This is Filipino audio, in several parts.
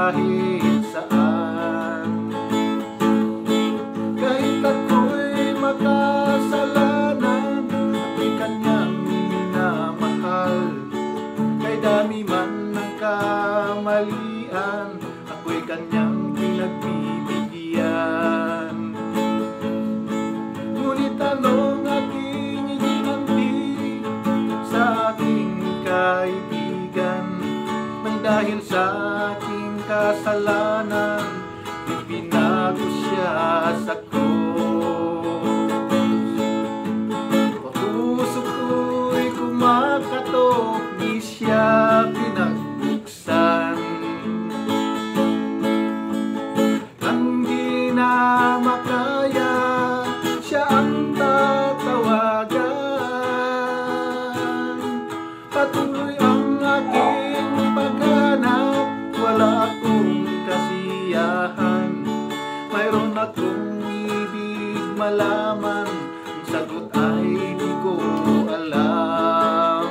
kahit saan. Kahit ako'y makasalanan, ako'y kanyang minamahal. Kay dami man ng kamalian, ako'y kanyang pinagbibigyan. Ngunit anong aking iginanti sa aking kaibigan, nang dahil sa aking kasalanan, ipinago siya sa krus. Puso ko'y kumakatok, di siya pinagbuksan. Ang di na makaya, siya ang tatawagan. Patuloy ang aking paghanap, wala akong kasiyahan. Mayroon akong ibig malaman, ang sagot ay di ko alam.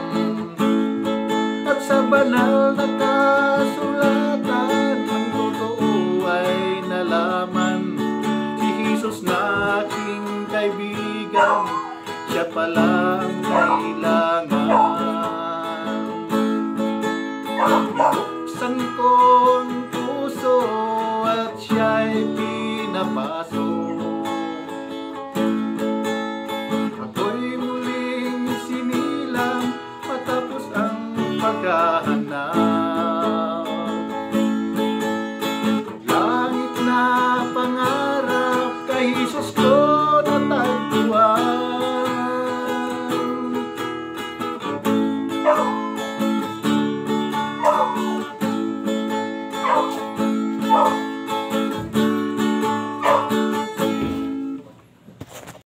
At sa banal na kasulatan, ang totoo ay nalaman. Si Jesus na aking kaibigan, siya pala ang kailangan. Binuksan ko ang puso at siya'y pinapasok.